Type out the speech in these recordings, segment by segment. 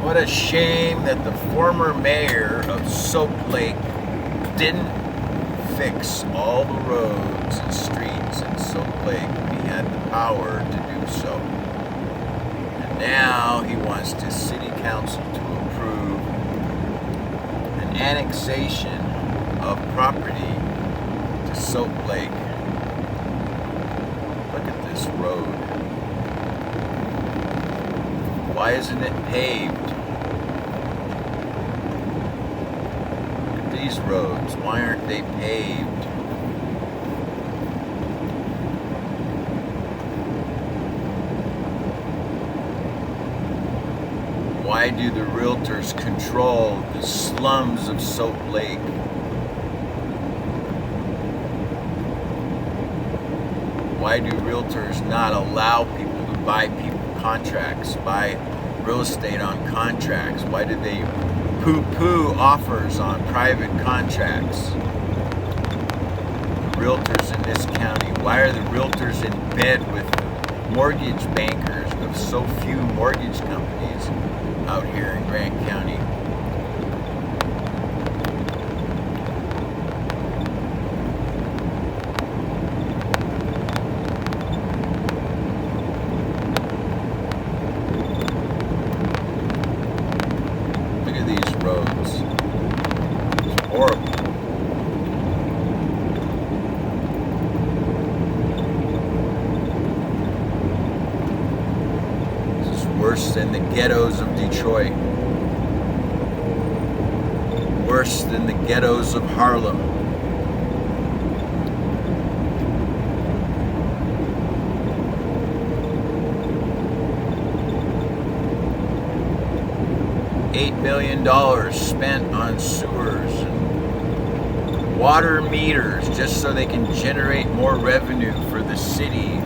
What a shame that the former mayor of Soap Lake didn't fix all the roads and streets in Soap Lake when he had the power to do so. And now he wants the city council to approve an annexation of property to Soap Lake. Look at this road. Why isn't it paved? Look at these roads. Why aren't they paved? Why do the realtors control the slums of Soap Lake? Why do realtors not allow people to buy contracts, buy real estate on contracts? Why do they poo-poo offers on private contracts? The realtors in this county, why are the realtors in bed with mortgage bankers of so few mortgage companies out here in Grant County? Roads. It's horrible. This is worse than the ghettos of Detroit. Worse than the ghettos of Harlem. $8 million spent on sewers and water meters just so they can generate more revenue for the city.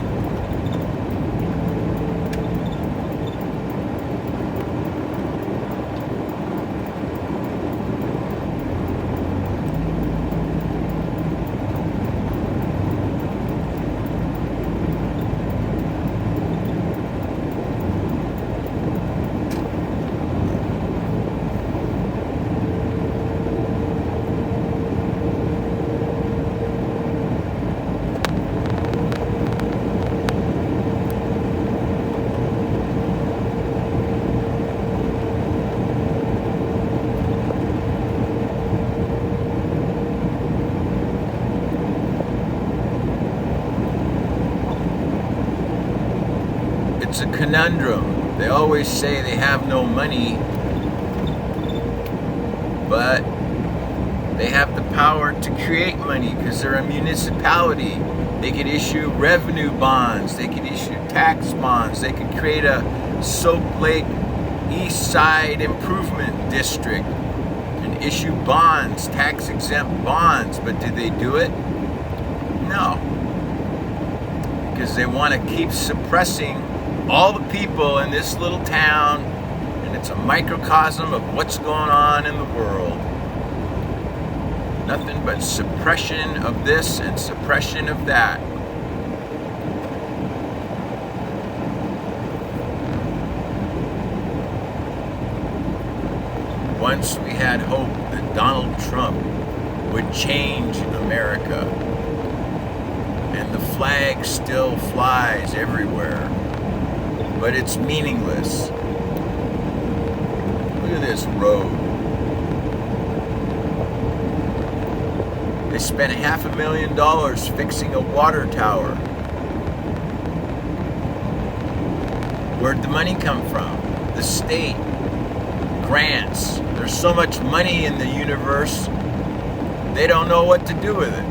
It's a conundrum. They always say they have no money, but they have the power to create money because they're a municipality. They could issue revenue bonds, they could issue tax bonds, they could create a Soap Lake East Side Improvement District and issue bonds, tax exempt bonds, but did they do it? No. Because they want to keep suppressing all the people in this little town, and it's a microcosm of what's going on in the world. Nothing but suppression of this and suppression of that. Once we had hope that Donald Trump would change America, and the flag still flies everywhere. But it's meaningless. Look at this road. They spent $500,000 fixing a water tower. Where'd the money come from? The state. Grants. There's so much money in the universe, they don't know what to do with it.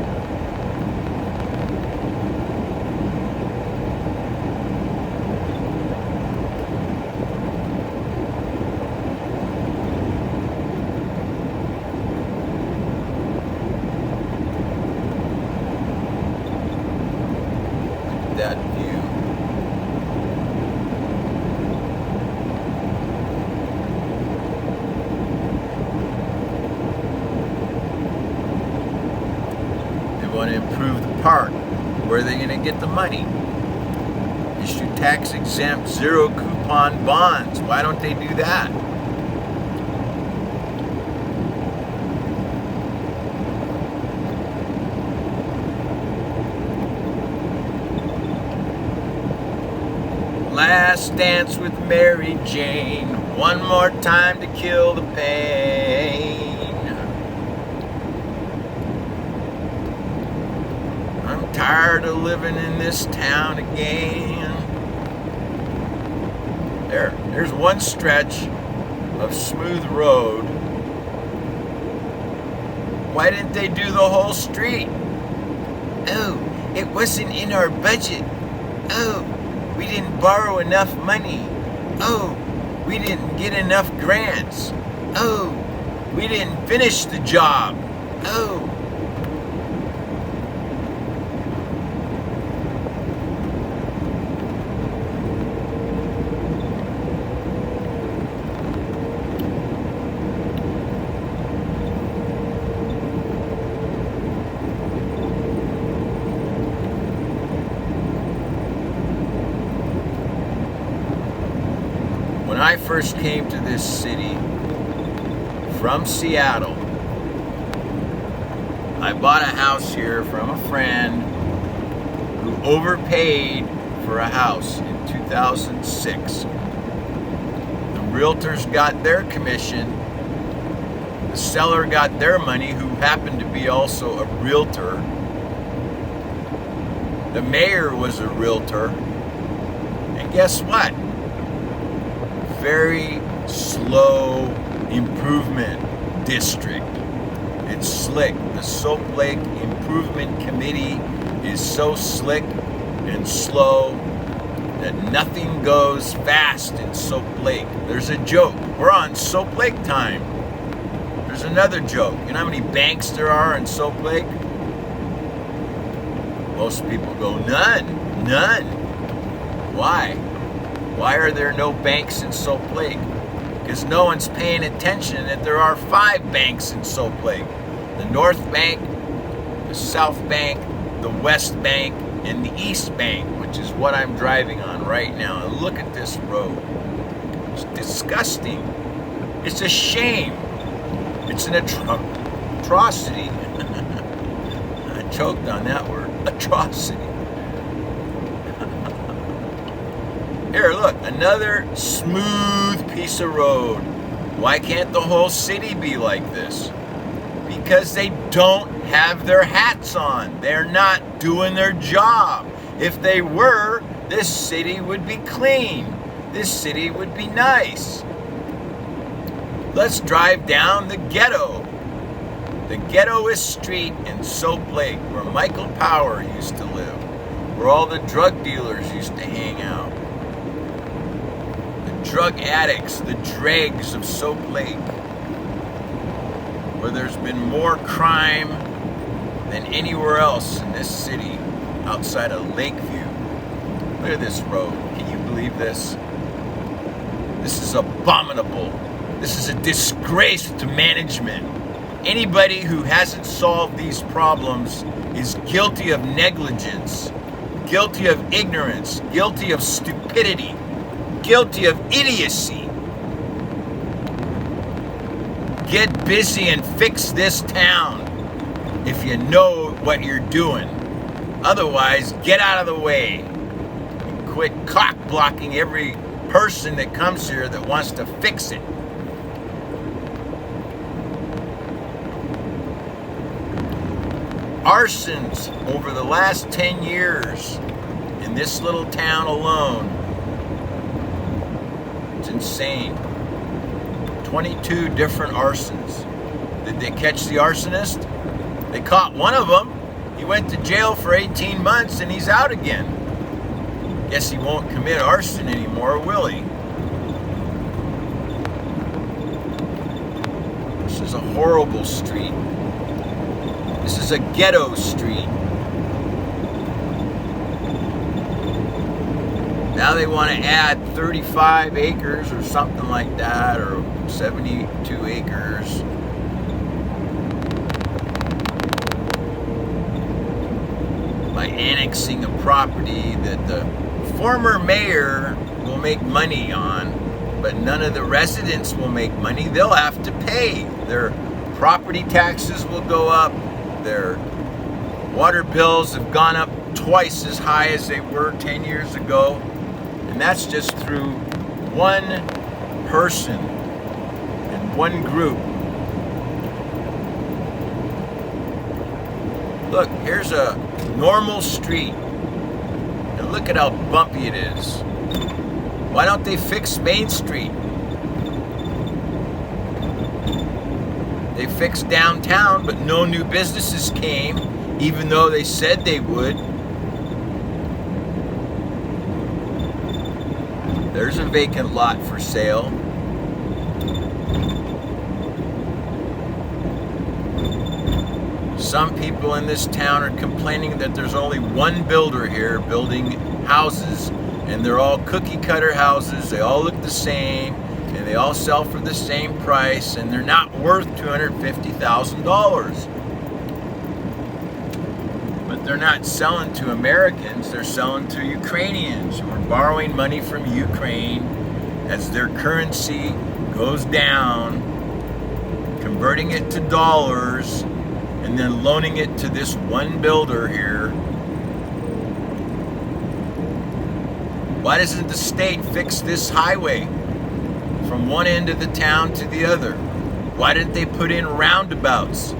That view. They want to improve the park. Where are they going to get the money? Issue tax exempt, zero coupon bonds. Why don't they do that? Last dance with Mary Jane. One more time to kill the pain. I'm tired of living in this town again. There's one stretch of smooth road. Why didn't they do the whole street? Oh, it wasn't in our budget. Oh, we didn't borrow enough money. Oh, we didn't get enough grants. Oh, we didn't finish the job. Oh. When I first came to this city from Seattle, I bought a house here from a friend who overpaid for a house in 2006. The realtors got their commission. The seller got their money, who happened to be also a realtor. The mayor was a realtor. And guess what? Very slow improvement district. It's slick. The Soap Lake Improvement Committee is so slick and slow that nothing goes fast in Soap Lake. There's a joke. We're on Soap Lake time. There's another joke. You know how many banks there are in Soap Lake? Most people go, none. None. Why? Why are there no banks in Soap Lake? Because no one's paying attention that there are 5 banks in Soap Lake. The North Bank, the South Bank, the West Bank, and the East Bank, which is what I'm driving on right now. And look at this road. It's disgusting. It's a shame. It's an atrocity. I choked on that word. Atrocity. Here, look, another smooth piece of road. Why can't the whole city be like this? Because they don't have their hats on. They're not doing their job. If they were, this city would be clean. This city would be nice. Let's drive down the ghetto. The ghettoest street in Soap Lake, where Michael Power used to live, where all the drug dealers used to hang out. Drug addicts, the dregs of Soap Lake, where there's been more crime than anywhere else in this city outside of Lakeview. Look at this road. Can you believe this? This is abominable. This is a disgrace to management. Anybody who hasn't solved these problems is guilty of negligence, guilty of ignorance, guilty of stupidity, guilty of idiocy. Get busy and fix this town if you know what you're doing. Otherwise, get out of the way and quit cock blocking every person that comes here that wants to fix it. Arsons over the last 10 years in this little town alone. It's insane. 22 different arsons. Did they catch the arsonist? They caught one of them. He went to jail for 18 months and he's out again. Guess he won't commit arson anymore, will he? This is a horrible street. This is a ghetto street. Now they want to add 35 acres or something like that, or 72 acres. By annexing a property that the former mayor will make money on, but none of the residents will make money. They'll have to pay. Their property taxes will go up. Their water bills have gone up twice as high as they were 10 years ago. And that's just through one person and one group. Look, here's a normal street. And look at how bumpy it is. Why don't they fix Main Street? They fixed downtown, but no new businesses came, even though they said they would. There's a vacant lot for sale. Some people in this town are complaining that there's only one builder here building houses, and they're all cookie cutter houses. They all look the same, and they all sell for the same price, and they're not worth $250,000. But they're not selling to Americans, they're selling to Ukrainians who are borrowing money from Ukraine as their currency goes down, converting it to dollars, and then loaning it to this one builder here. Why doesn't the state fix this highway from one end of the town to the other? Why didn't they put in roundabouts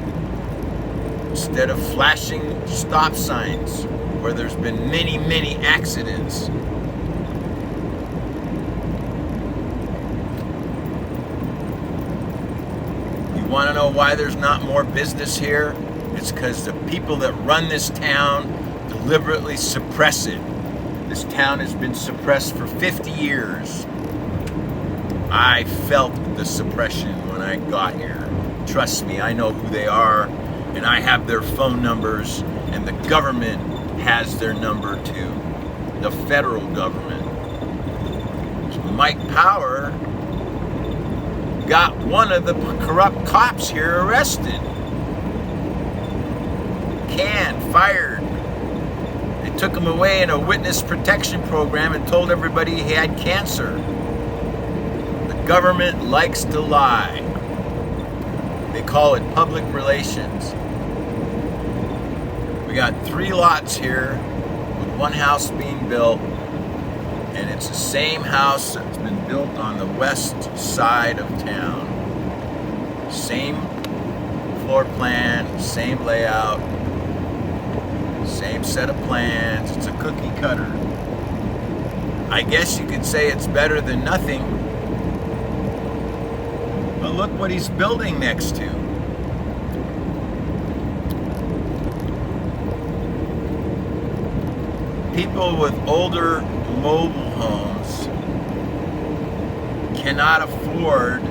instead of flashing stop signs where there's been many, many accidents? You want to know why there's not more business here? It's because the people that run this town deliberately suppress it. This town has been suppressed for 50 years. I felt the suppression when I got here. Trust me, I know who they are, and I have their phone numbers, and the government has their number too. The federal government. So Mike Power got one of the corrupt cops here arrested. Fired. They took him away in a witness protection program and told everybody he had cancer. The government likes to lie. They call it public relations. We got 3 lots here with one house being built, and it's the same house that's been built on the west side of town. Same floor plan, same layout, same set of plans. It's a cookie cutter. I guess you could say it's better than nothing. But look what he's building next to. People with older mobile homes cannot afford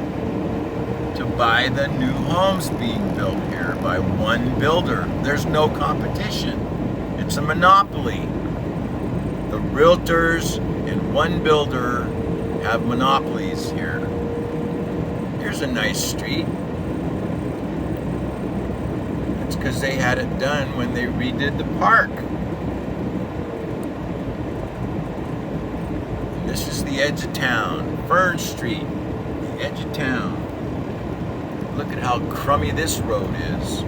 to buy the new homes being built here by one builder. There's no competition. It's a monopoly. The realtors and one builder have monopolies here. Here's a nice street. It's because they had it done when they redid the park. And this is the edge of town, Fern Street, the edge of town. Look at how crummy this road is.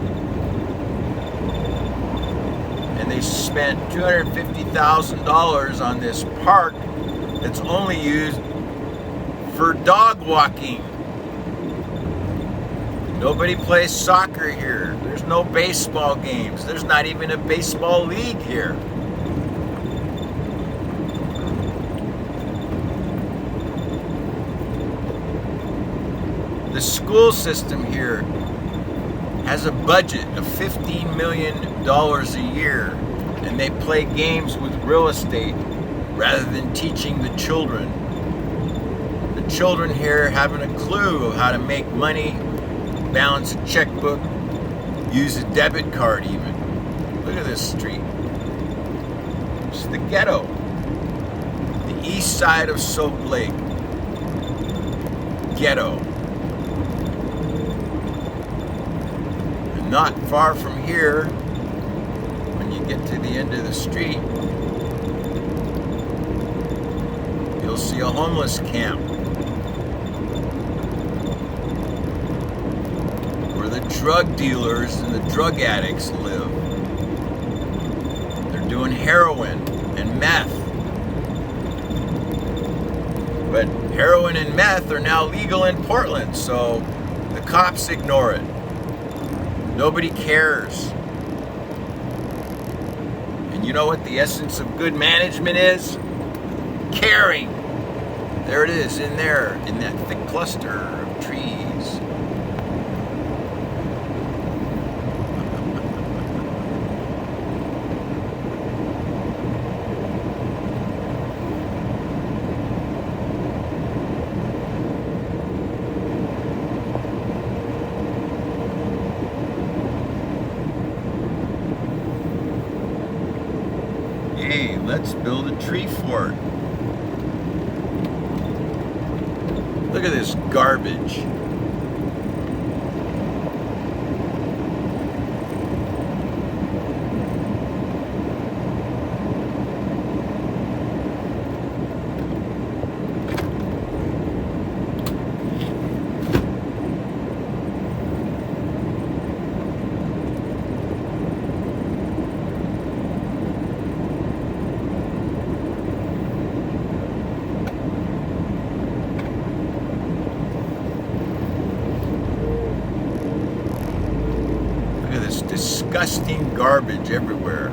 And they spent $250,000 on this park that's only used for dog walking. Nobody plays soccer here. There's no baseball games. There's not even a baseball league here. The school system here has a budget of $15 million a year, and they play games with real estate rather than teaching the children. The children here haven't a clue of how to make money, balance a checkbook, use a debit card even. Look at this street. It's the ghetto. The east side of Soap Lake. Ghetto. Not far from here, when you get to the end of the street, you'll see a homeless camp where the drug dealers and the drug addicts live. They're doing heroin and meth. But heroin and meth are now legal in Portland, so the cops ignore it. Nobody cares. And you know what the essence of good management is? Caring. There it is, in there, in that thick cluster of trees. Hey, let's build a tree fort. Look at this garbage. Disgusting garbage everywhere.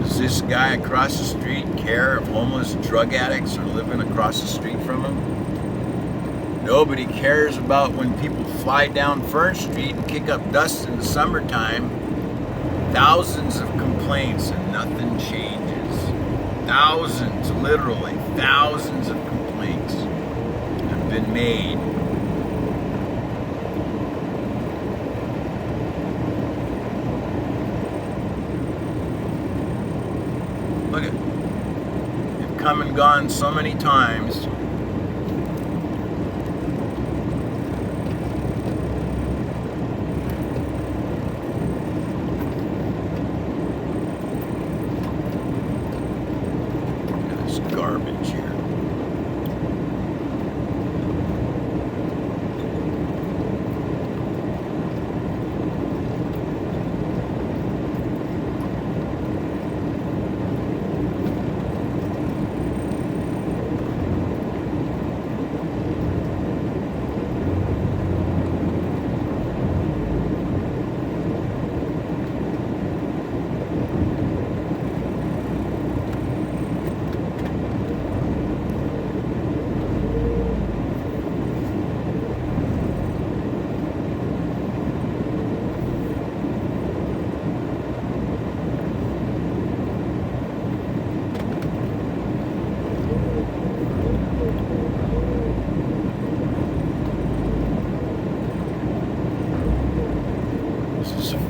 Does this guy across the street care if homeless drug addicts are living across the street from him? Nobody cares about when people fly down Fern Street and kick up dust in the summertime. Thousands of complaints and nothing changes. Thousands, literally thousands of complaints have been made. Look at it. They've come and gone so many times. Garbage here.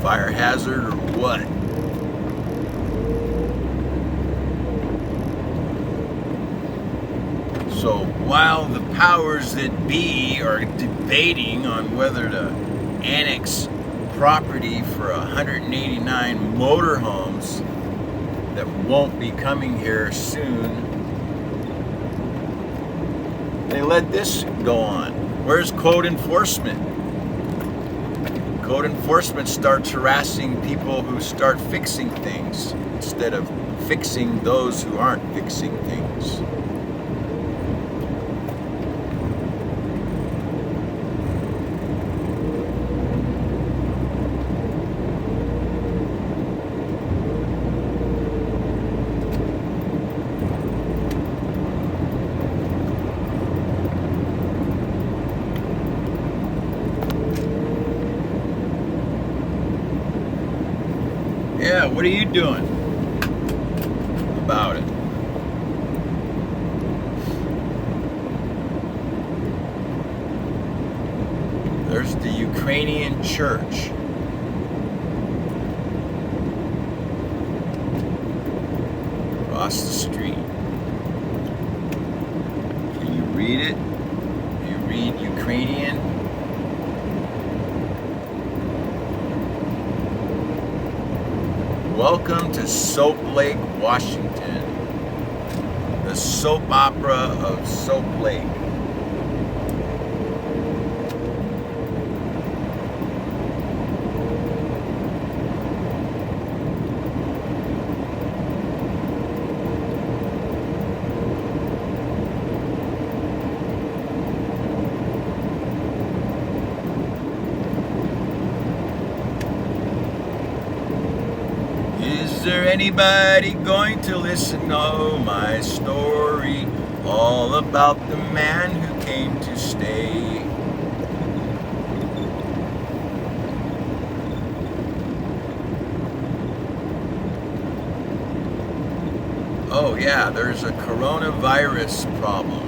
Fire hazard or what? So while the powers that be are debating on whether to annex property for 189 motorhomes that won't be coming here soon, they let this go on. Where's code enforcement? Code enforcement starts harassing people who start fixing things instead of fixing those who aren't fixing things. Yeah, what are you doing about it? There's the Ukrainian church. Across the street. Can you read it? Do you read Ukrainian? Welcome to Soap Lake, Washington, the soap opera of Soap Lake. anybody going to listen to my story? All about the man who came to stay. Oh yeah, there's a coronavirus problem.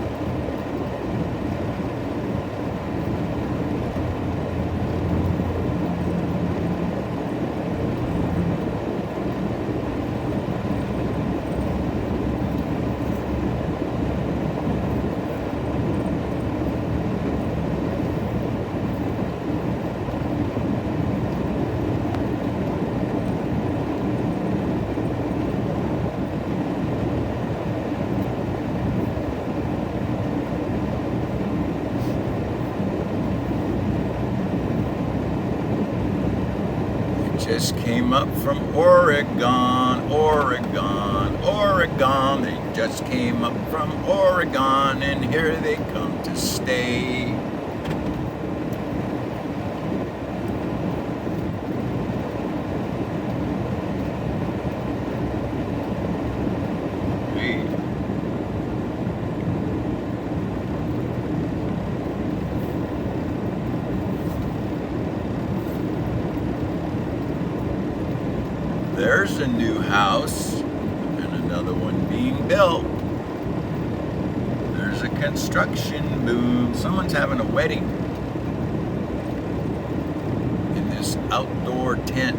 Just came up from Oregon, Oregon, Oregon. They just came up from Oregon, and here they come to stay. There's a new house and another one being built. There's a construction boom. Someone's having a wedding in this outdoor tent.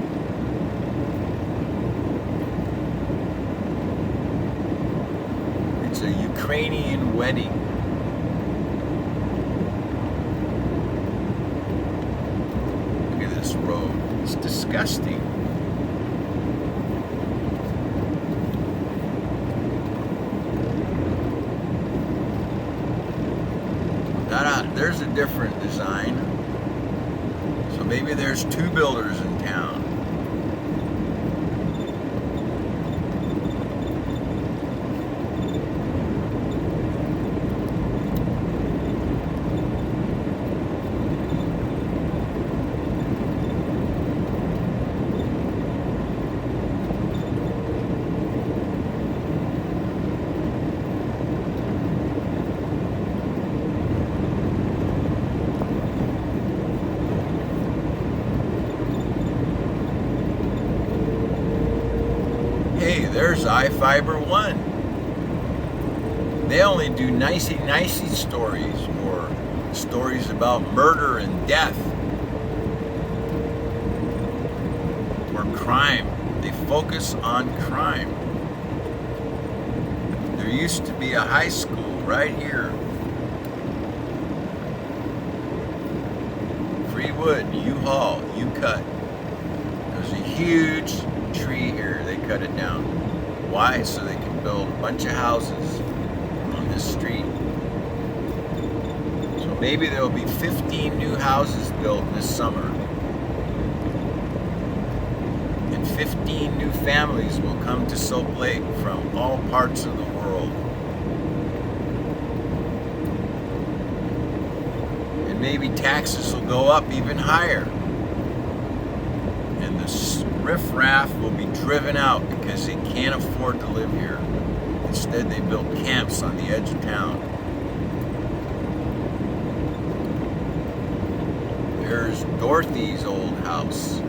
It's a Ukrainian wedding. Look at this road. It's disgusting. There's a different design. So maybe there's two builders in town. Hey, there's I-Fiber 1. They only do nicey stories or stories about murder and death or crime. They focus on crime. There used to be a high school right here. Free wood, U-Haul, U-Cut. There's a huge tree here. They cut it down. Why? So they can build a bunch of houses on this street. So maybe there will be 15 new houses built this summer. And 15 new families will come to Salt Lake from all parts of the world. And maybe taxes will go up even higher. And the riffraff will be driven out because they can't afford to live here. Instead, they built camps on the edge of town. There's Dorothy's old house.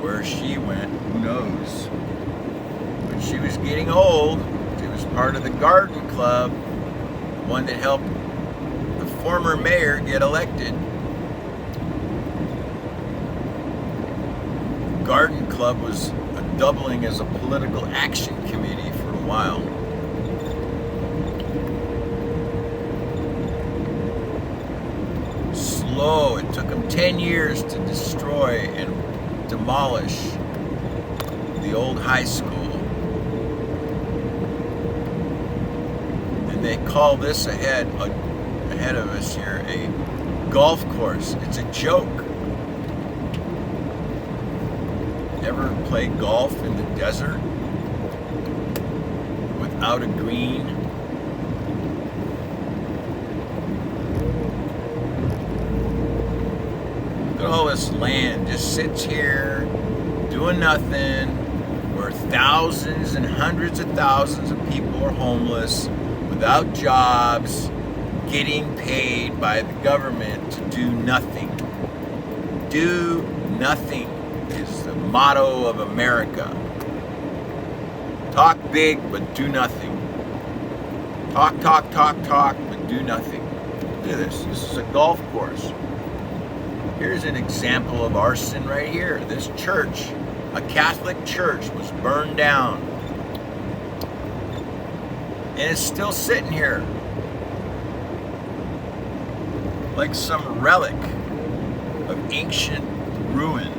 Where she went, who knows? When she was getting old, she was part of the garden club, one that helped the former mayor get elected. Garden Club was doubling as a political action committee for a while. Slow. It took them 10 years to destroy and demolish the old high school. And they call this ahead of us here a golf course. It's a joke. Ever play golf in the desert without a green? Look at all this land just sits here doing nothing, where thousands and hundreds of thousands of people are homeless, without jobs, getting paid by the government to do nothing. Do nothing is the motto of America. Talk big, but do nothing. Talk, but do nothing. Look at this. This is a golf course. Here's an example of arson right here. This church, a Catholic church, was burned down. And it's still sitting here like some relic of ancient ruin.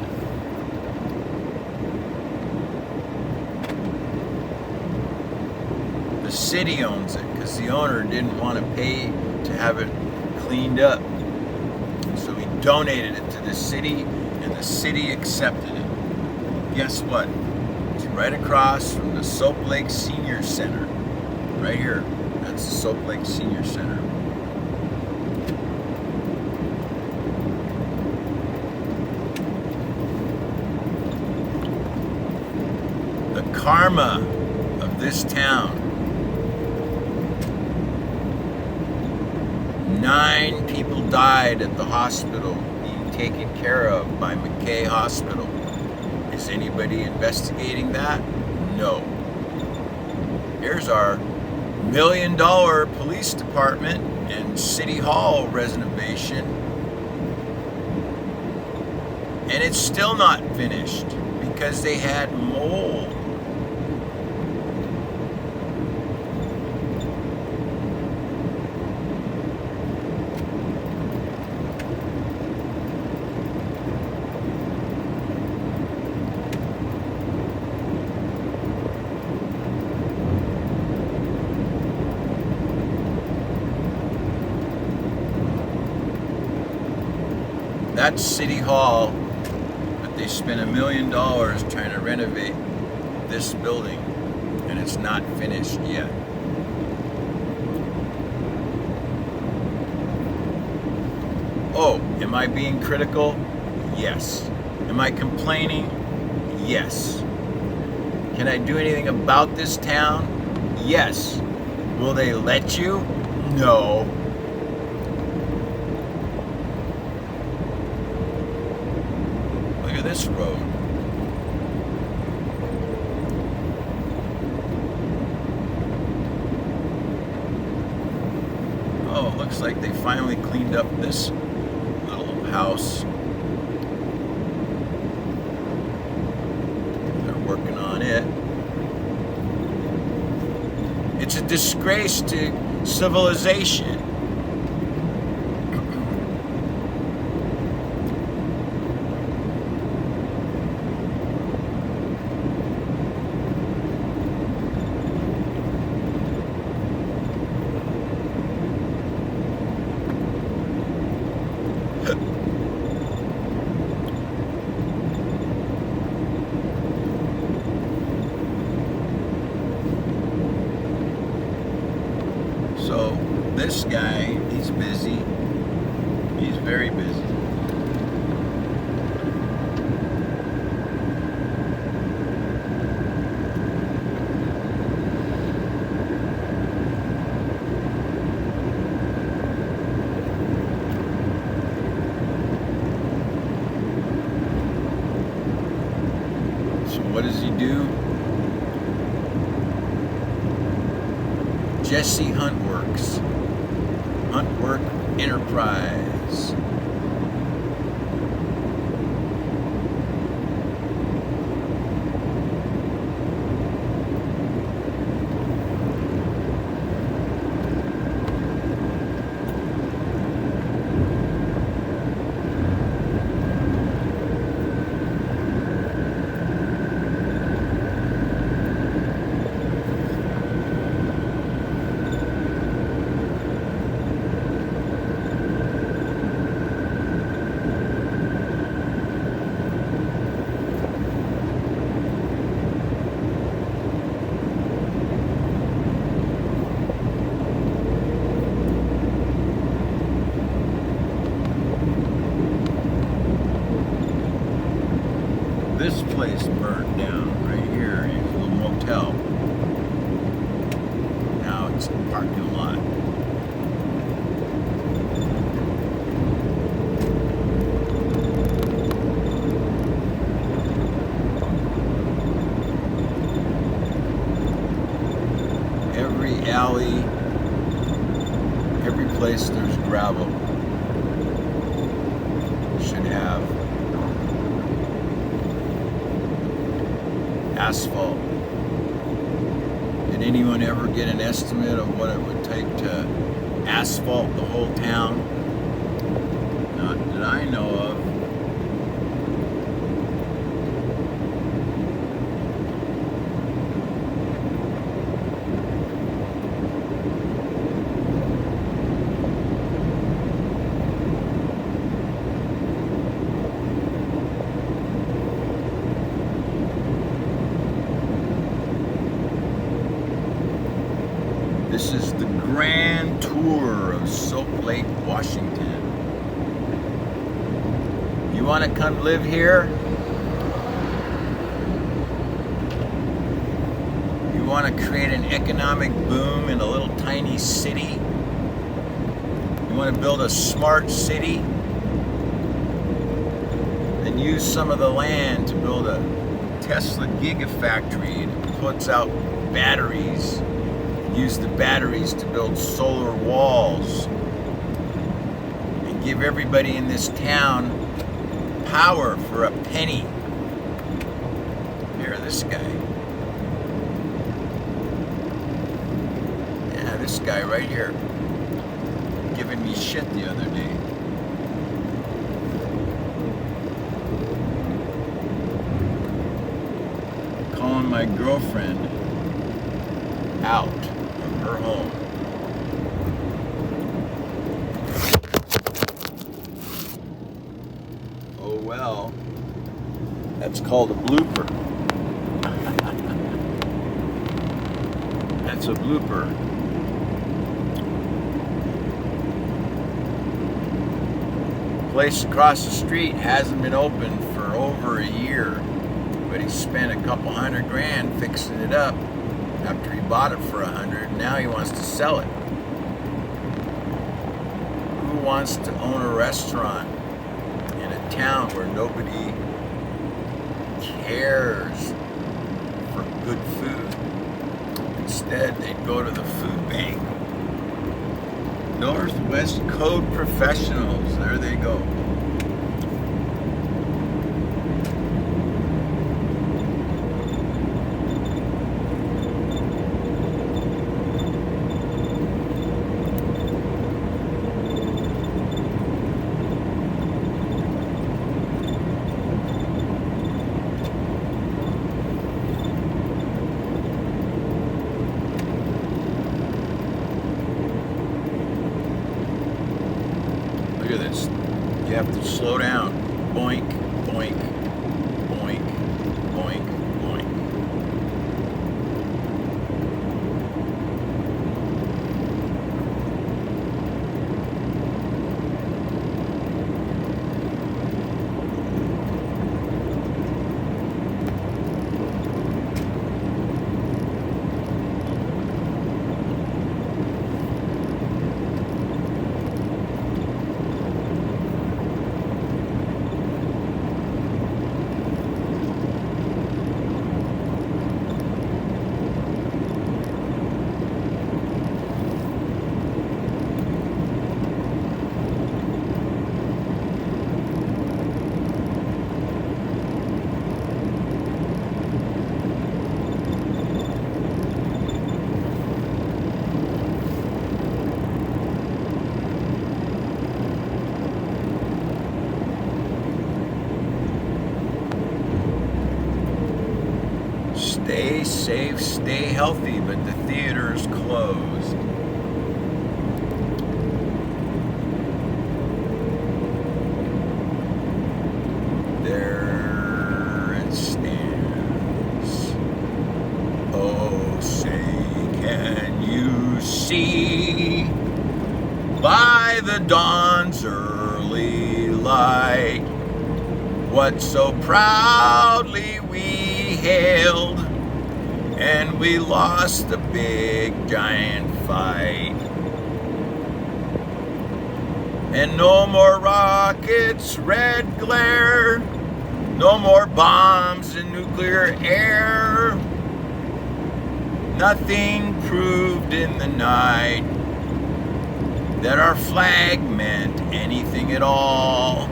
The city owns it because the owner didn't want to pay to have it cleaned up. So he donated it to the city, and the city accepted it. Guess what? It's right across from the Soap Lake Senior Center. Right here. That's the Soap Lake Senior Center. The karma of this town. 9 people died at the hospital being taken care of by McKay Hospital. Is anybody investigating that? No. Here's our $1 million police department and city hall renovation, and it's still not finished because they had mold. That's City Hall, but they spent $1 million trying to renovate this building, and it's not finished yet. Oh, am I being critical? Yes. Am I complaining? Yes. Can I do anything about this town? Yes. Will they let you? No. This road. Oh, it looks like they finally cleaned up this little house. They're working on it. It's a disgrace to civilization. So this guy, he's busy. He's very busy. So what does he do? Jesse Huntworks, Huntwork Enterprise. Every place there's gravel should have asphalt. Did anyone ever get an estimate of what it would take to asphalt the whole town? Not that I know of. This is the grand tour of Soap Lake, Washington. You want to come live here? You want to create an economic boom in a little tiny city? You want to build a smart city? Then use some of the land to build a Tesla gigafactory that puts out batteries. Use the batteries to build solar walls and give everybody in this town power for a penny. Here, this guy. Yeah, this guy right here. Giving me shit the other day. Calling my girlfriend out of her home. Oh well, that's called a blooper. That's a blooper. Place across the street hasn't been open for over a year, but he spent a couple $100,000 fixing it up. After he bought it for $100, now he wants to sell it. Who wants to own a restaurant in a town where nobody cares for good food? Instead, they'd go to the food bank. Northwest Code Professionals, there they go. Look at this. You have to slow down. Boink, boink, boink, boink, boink. Stay safe, stay healthy, but the theater's closed. There it stands. Oh, say, can you see by the dawn's early light what so proudly we hailed, and we lost the big giant fight. And no more rockets, red glare, no more bombs and nuclear air. Nothing proved in the night that our flag meant anything at all.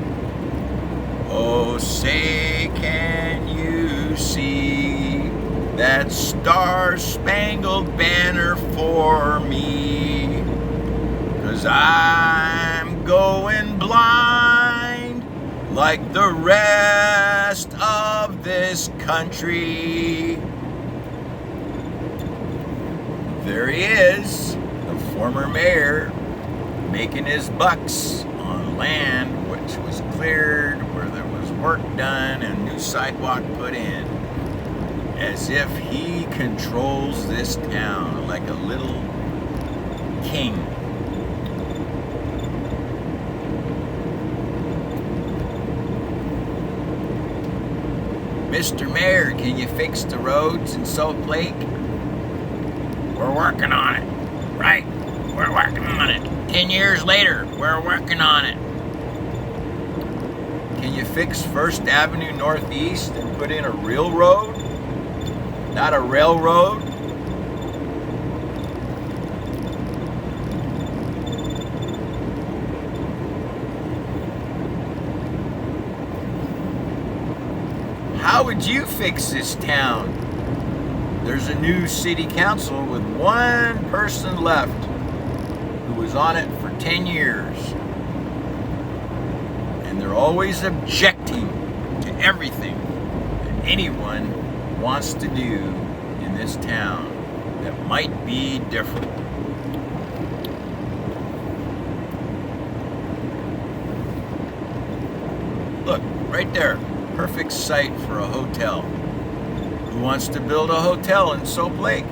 Oh, say, can you see that star-spangled banner for me? 'Cause I'm going blind like the rest of this country. There he is, the former mayor, making his bucks on land which was cleared, where there was work done and new sidewalk put in, as if he controls this town like a little king. Mr. Mayor, can you fix the roads in Salt Lake? We're working on it. Right, we're working on it. 10 years later, we're working on it. Can you fix First Avenue Northeast and put in a real road? Not a railroad? How would you fix this town? There's a new city council with one person left who was on it for 10 years. And they're always objecting to everything that anyone wants to do in this town that might be different. Look, right there. Perfect site for a hotel. Who wants to build a hotel in Soap Lake?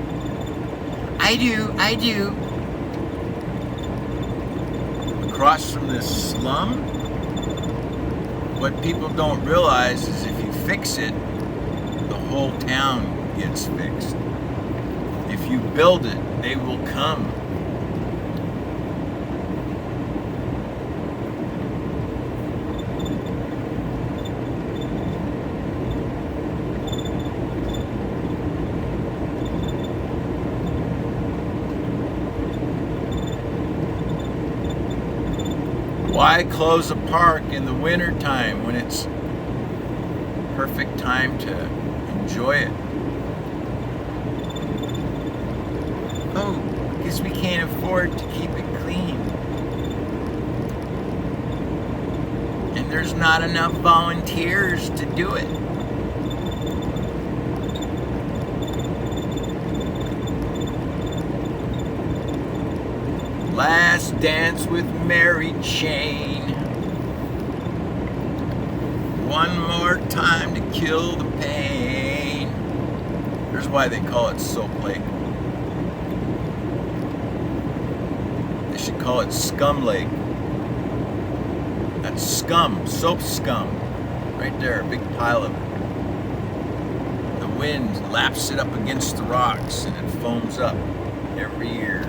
I do. Across from this slum, what people don't realize is if you fix it, the whole town gets fixed. If you build it, they will come. Why close a park in the winter time when it's perfect time to enjoy it? Oh, because we can't afford to keep it clean. And there's not enough volunteers to do it. Last Dance with Mary Jane. One more time to kill the pain. Here's why they call it Soap Lake. They should call it Scum Lake. That's scum, soap scum. Right there, a big pile of it. The wind laps it up against the rocks and it foams up every year.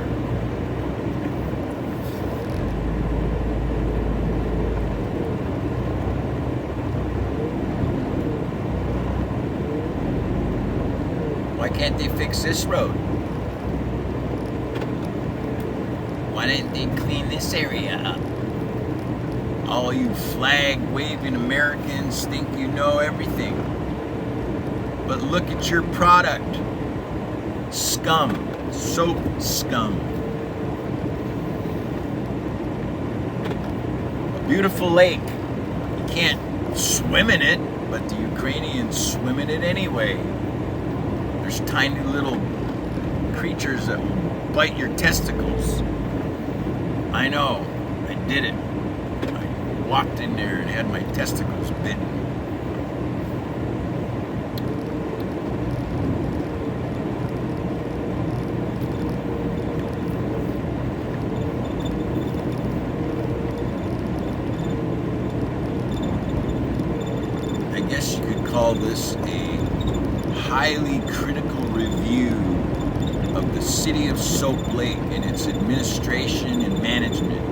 Why can't they fix this road? Why didn't they clean this area up? All you flag-waving Americans think you know everything. But look at your product. Scum. Soap scum. A beautiful lake. You can't swim in it, but the Ukrainians swim in it anyway. There's tiny little creatures that will bite your testicles. I know, I did it. I walked in there and had my testicles bitten. I guess you could call this a highly critical review of the city of Soap Lake and its administration and management.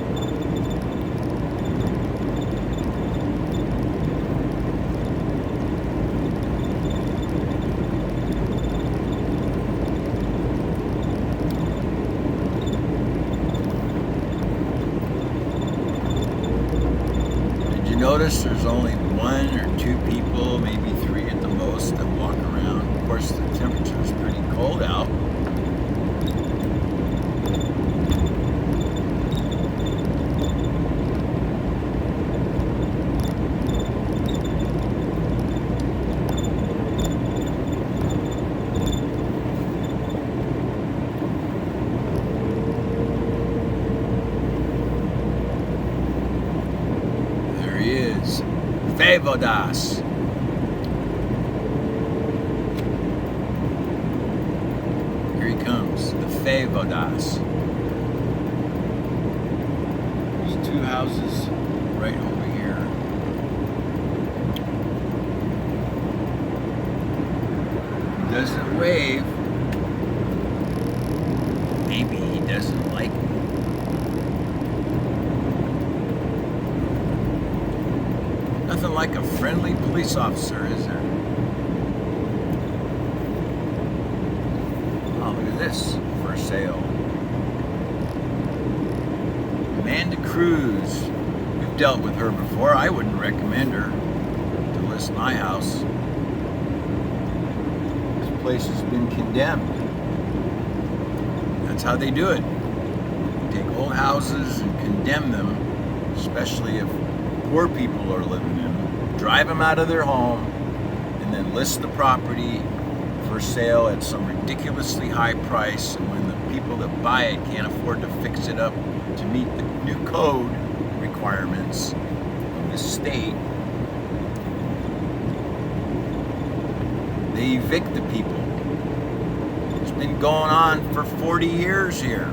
you notice there's only one or two people, maybe three at the most, that walk around? Of course, the temperature is pretty cold out. Fevodas. Here he comes, the Fevodas. There's two houses right over here. Doesn't wave. Maybe he doesn't like me. Nothing like a friendly police officer, is there? Oh, look at this. For sale. Amanda Cruz. We've dealt with her before. I wouldn't recommend her to list my house. This place has been condemned. That's how they do it. Take old houses and condemn them, especially if poor people are living in them, drive them out of their home, and then list the property for sale at some ridiculously high price. And when the people that buy it can't afford to fix it up to meet the new code requirements of the state, they evict the people. It's been going on for 40 years here.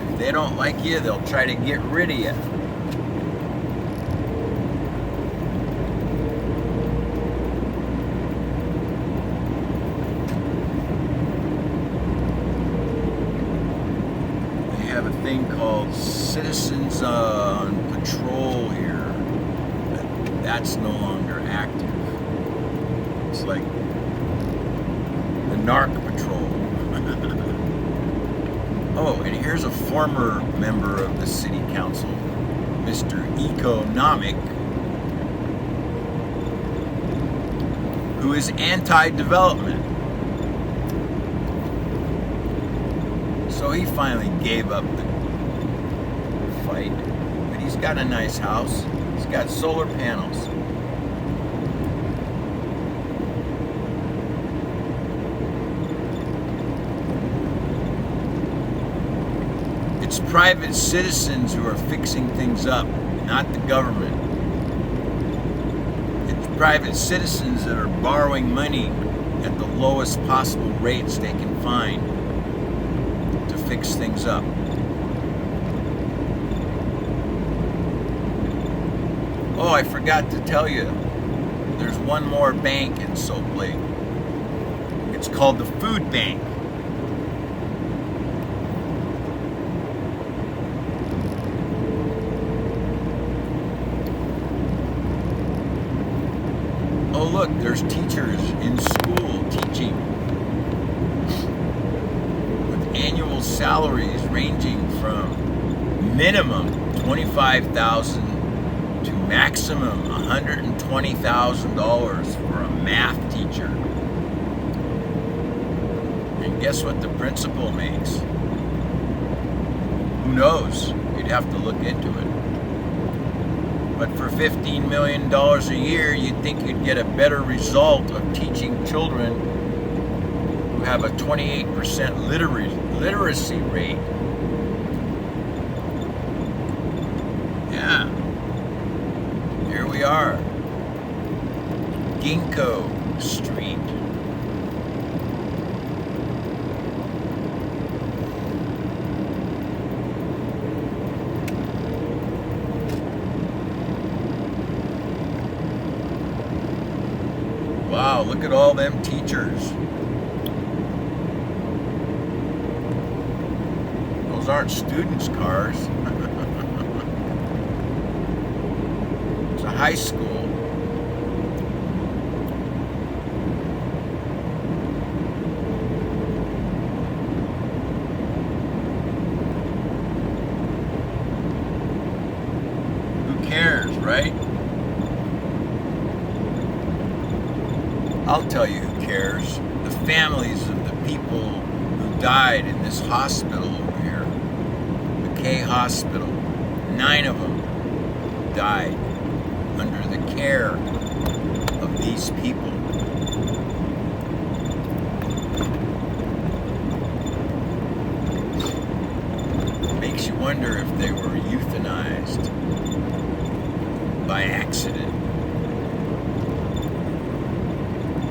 If they don't like you, they'll try to get rid of you. They have a thing called Citizens on Patrol here, but that's no longer active. It's like the Narc Patrol. Oh, and here's a former member of the city council, Mr. Economic, who is anti-development. So he finally gave up the fight, but he's got a nice house. He's got solar panels. It's private citizens who are fixing things up, not the government. It's private citizens that are borrowing money at the lowest possible rates they can find to fix things up. Oh, I forgot to tell you, there's one more bank in Salt Lake. It's called the Food Bank. Oh look, there's teachers in school teaching with annual salaries ranging from minimum $25,000 to maximum $120,000 for a math teacher. And guess what the principal makes? Who knows? You'd have to look into it. But for $15 million a year, you'd think you'd get a better result of teaching children who have a 28% literacy rate. Yeah. Here we are. Ginkgo Street. Wow, look at all them teachers. Those aren't students' cars. It's a high school. I'll tell you who cares. The families of the people who died in this hospital over here, McKay Hospital. 9 of them died under the care of these people. Makes you wonder if they were euthanized by accident.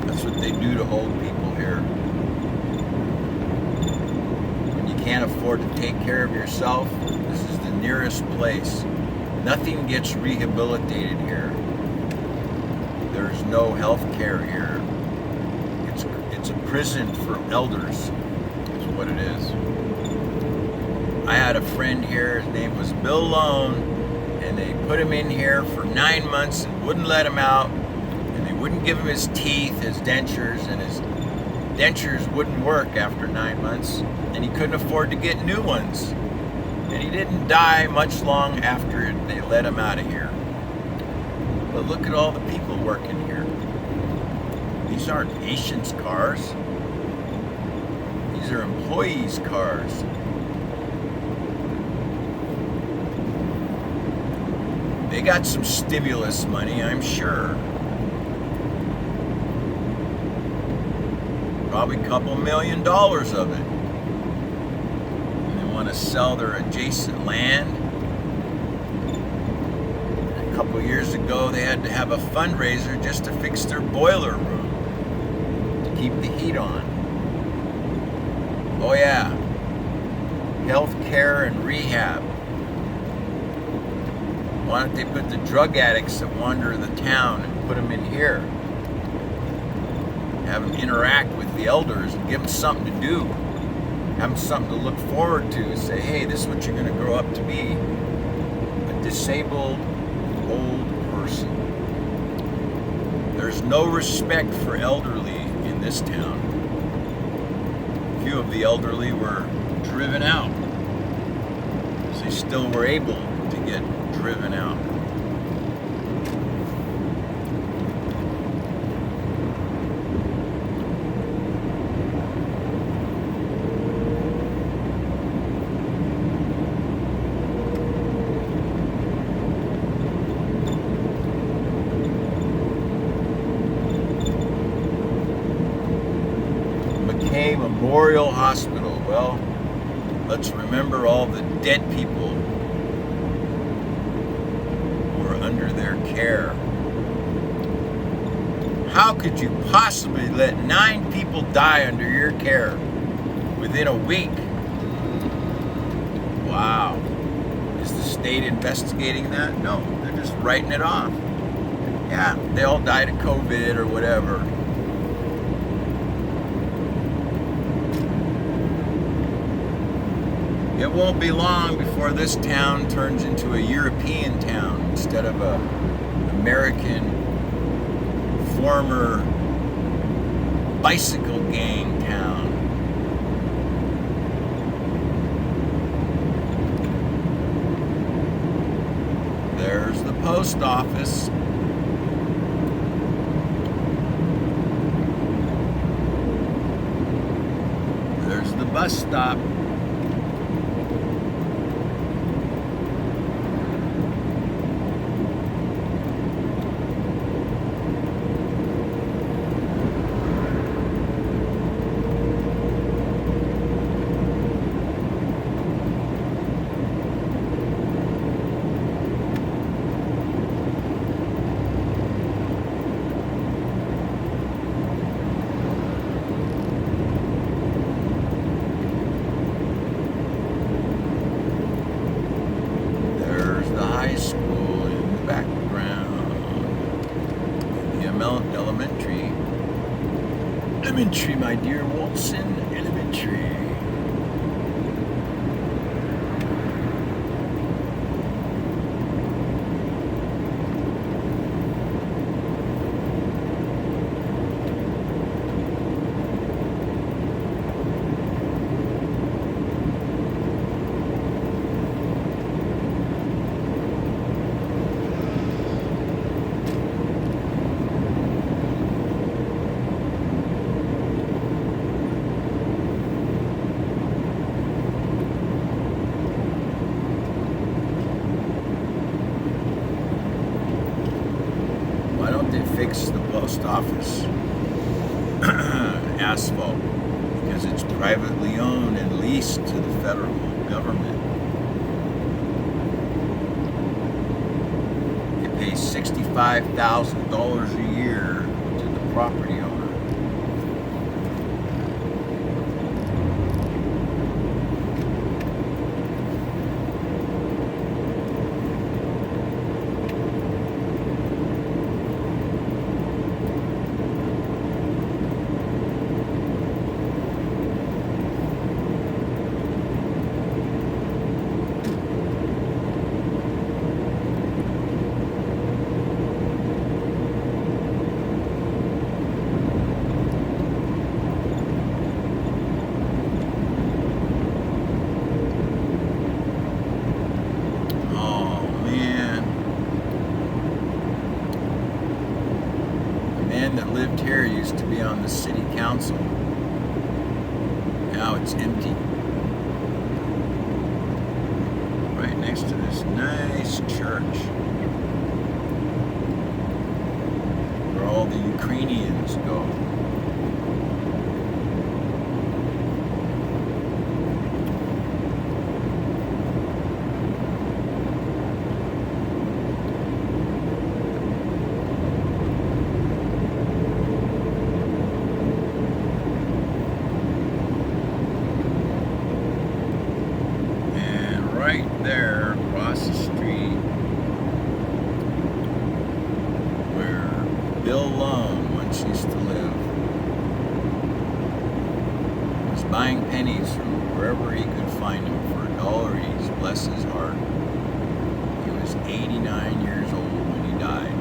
That's what they do to old people here. When you can't afford to take care of yourself, this is the nearest place. Nothing gets rehabilitated here. There's no health care here. It's a prison for elders, is what it is. I had a friend here, his name was Bill Lone, and they put him in here for 9 months and wouldn't let him out, and they wouldn't give him his teeth, his dentures, and his dentures wouldn't work after 9 months, and he couldn't afford to get new ones. And he didn't die much long after they let him out of here. But look at all the people working here. These aren't patients' cars. These are employees' cars. They got some stimulus money, I'm sure. Probably a couple $1 million of it. And they want to sell their adjacent land. And a couple years ago, they had to have a fundraiser just to fix their boiler room to keep the heat on. Oh yeah, health care and rehab. Why don't they put the drug addicts that wander the town and put them in here? Have them interact with the elders and give them something to do. Have them something to look forward to. Say, hey, this is what you're going to grow up to be. A disabled old person. There's no respect for elderly in this town. Few of the elderly were driven out. They still were able to get driven out. McKay Memorial Hospital. Well, let's remember all the dead people under their care. How could you possibly let 9 people die under your care within a week? Wow. Is the state investigating that? No, they're just writing it off. Yeah, they all died of COVID or whatever. It won't be long before this town turns into a European town instead of a American former bicycle gang town. There's the post office. There's the bus stop. Elementary, my dear Walton Elementary. post office asphalt because it's privately owned and leased to the federal government. It pays $65,000 a year to the property owner. That lived here used to be on the city council. Now it's empty. Right next to this nice church where all the Ukrainians go. Right there across the street where Bill Lone once used to live was buying pennies from wherever he could find them for $1 each. Bless his heart. He was 89 years old when he died.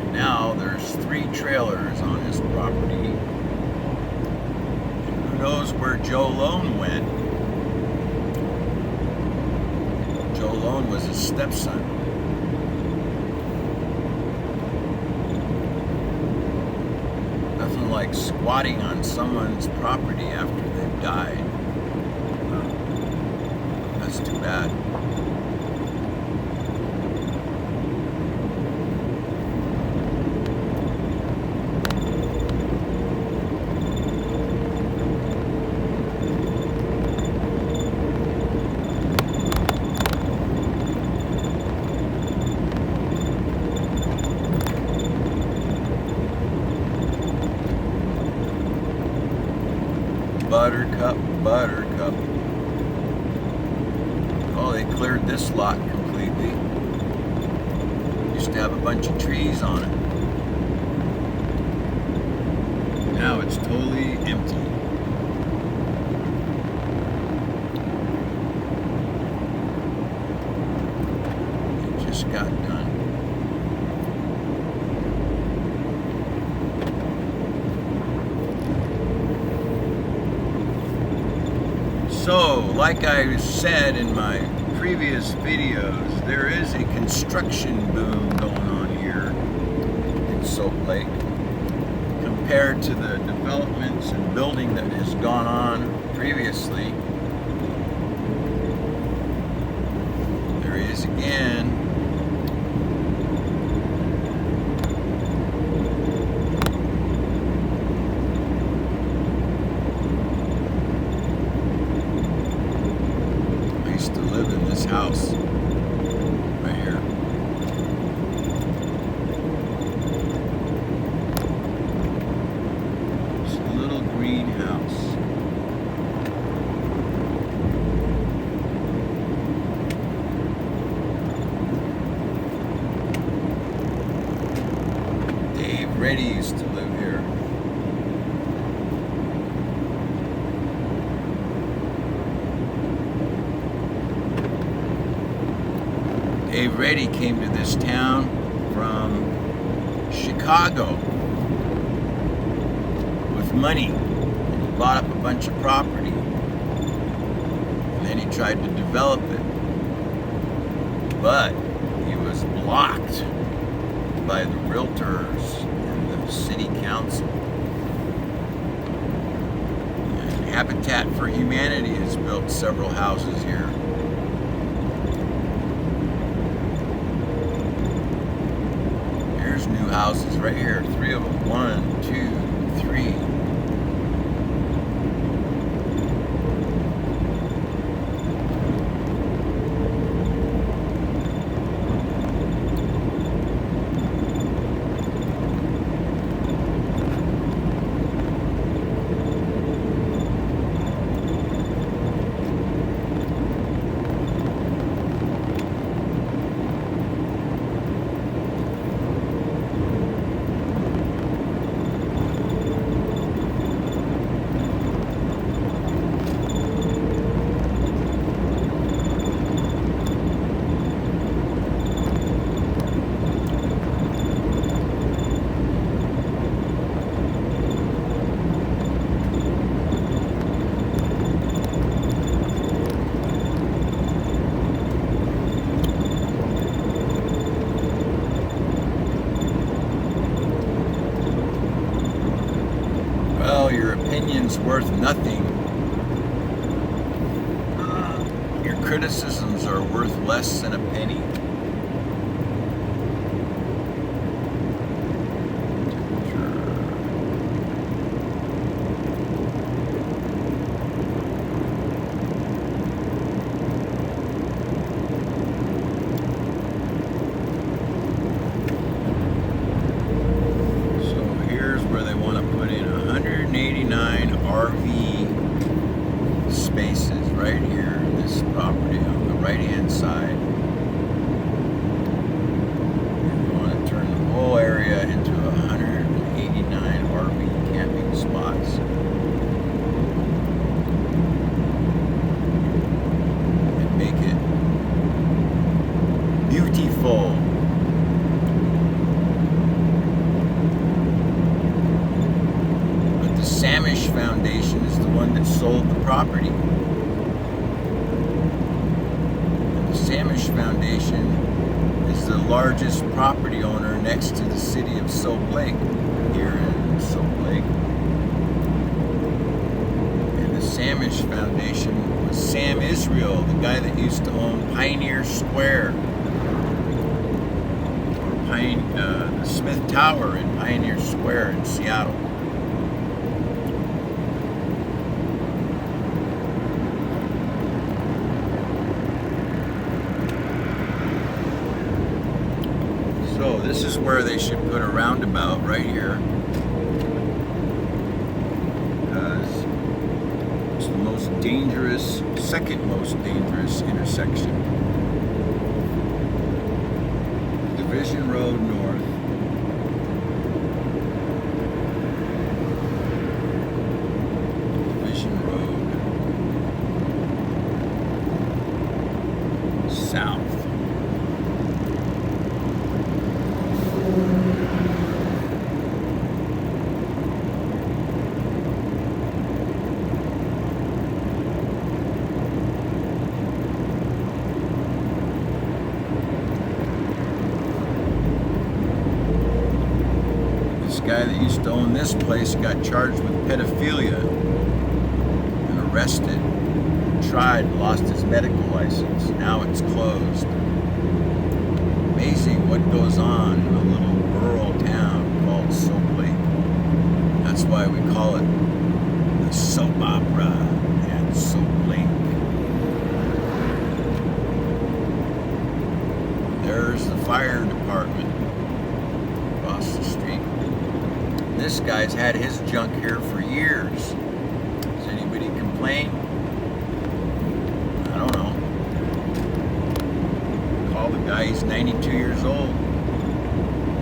And now there's 3 trailers on his property. Who knows where Joe Lone went? Joe Lone was his stepson. Nothing like squatting on someone's property after they've died. That's too bad. Buttercup, Buttercup. Oh, they cleared this lot completely. Used to have a bunch of trees on it. Now it's totally empty. It just got done. So, like I said in my previous videos, there is a construction boom going on here in Soap Lake compared to the developments and building that has gone on previously. There is again. To live in this house right here. It's a little greenhouse. Dave Reddy used to live here. Dave Reddy came to this town from Chicago with money, and he bought up a bunch of property, and then he tried to develop it, but he was blocked by the realtors and the city council. And Habitat for Humanity has built several houses here. houses right here. 3 of them. 1, 2, 3. Your opinion's worth nothing. Your criticisms are worth less than a penny. RV spaces right here in this property on the right hand side. We want to turn the whole area into 189 RV camping spots. And make it beautiful. Samish Foundation is the one that sold the property. And the Samish Foundation is the largest property owner next to the city of Soap Lake, here in Soap Lake. And the Samish Foundation was Sam Israel, the guy that used to own Pioneer Square, or the Smith Tower in Pioneer Square in Seattle. So this is where they should put a roundabout right here, because it's the most dangerous, second most dangerous intersection. Division Road North. Division Road South. This guy that used to own this place got charged with pedophilia and arrested, tried, lost his medical license. Now it's closed. Amazing what goes on in a little rural town called Soap Lake. That's why we call it the soap opera at Soap Lake. There's the fire department across the street. This guy's had his junk here for years. Does anybody complain? I don't know. Call the guy, he's 92 years old.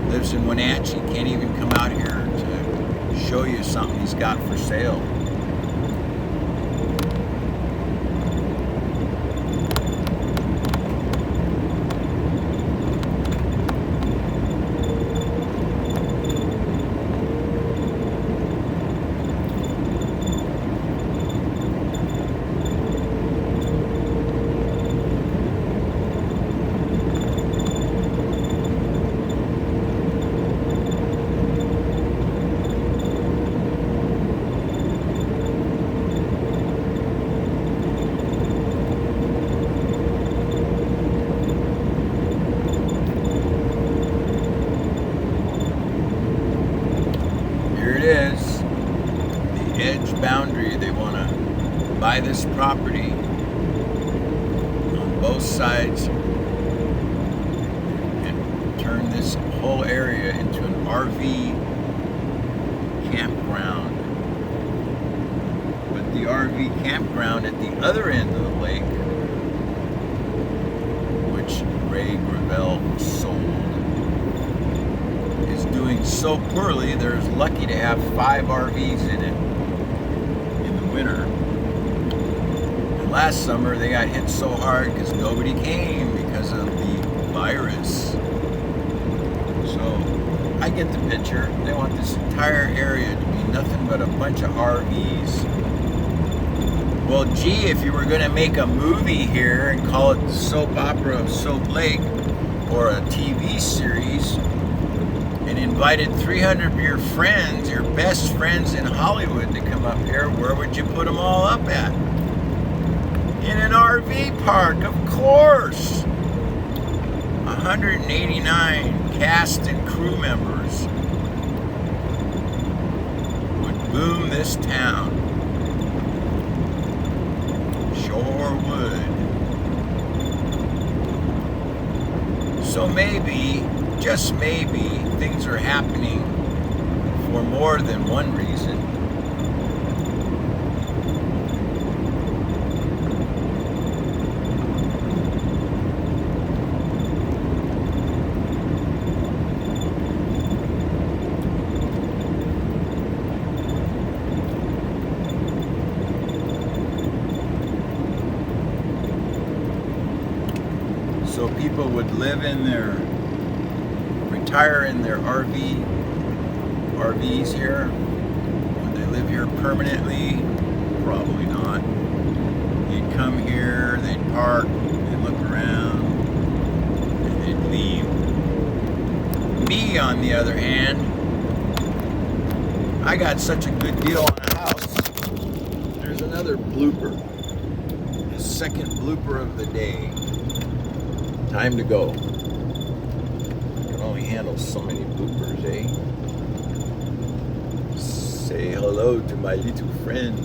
Lives in Wenatchee, can't even come out here to show you something he's got for sale. country. They want to buy this property on both sides and turn this whole area into an RV campground. But the RV campground at the other end of the lake, which Ray Gravel sold, is doing so poorly. They're lucky to have 5 RVs in it in the winter. And last summer they got hit so hard because nobody came because of the virus. So I get the picture. They want this entire area to be nothing but a bunch of RVs. Well, gee, if you were going to make a movie here and call it the Soap Opera of Soap Lake, or a TV series, and invited 300 of your friends, your best friends in Hollywood, to come up here, where would you put them all up at? In an RV park, of course. 189 cast and crew members would boom this town. Sure would. So maybe, just maybe, things are happening for more than one reason. So people would live in their, retire in their RVs here. Would they live here permanently? Probably not. They'd come here, they'd park, they'd look around, and they'd leave. Me, on the other hand, I got such a good deal on a house. There's another blooper. The second blooper of the day. Time to go. I can only handle so many bloopers, eh? Say hello to my little friend.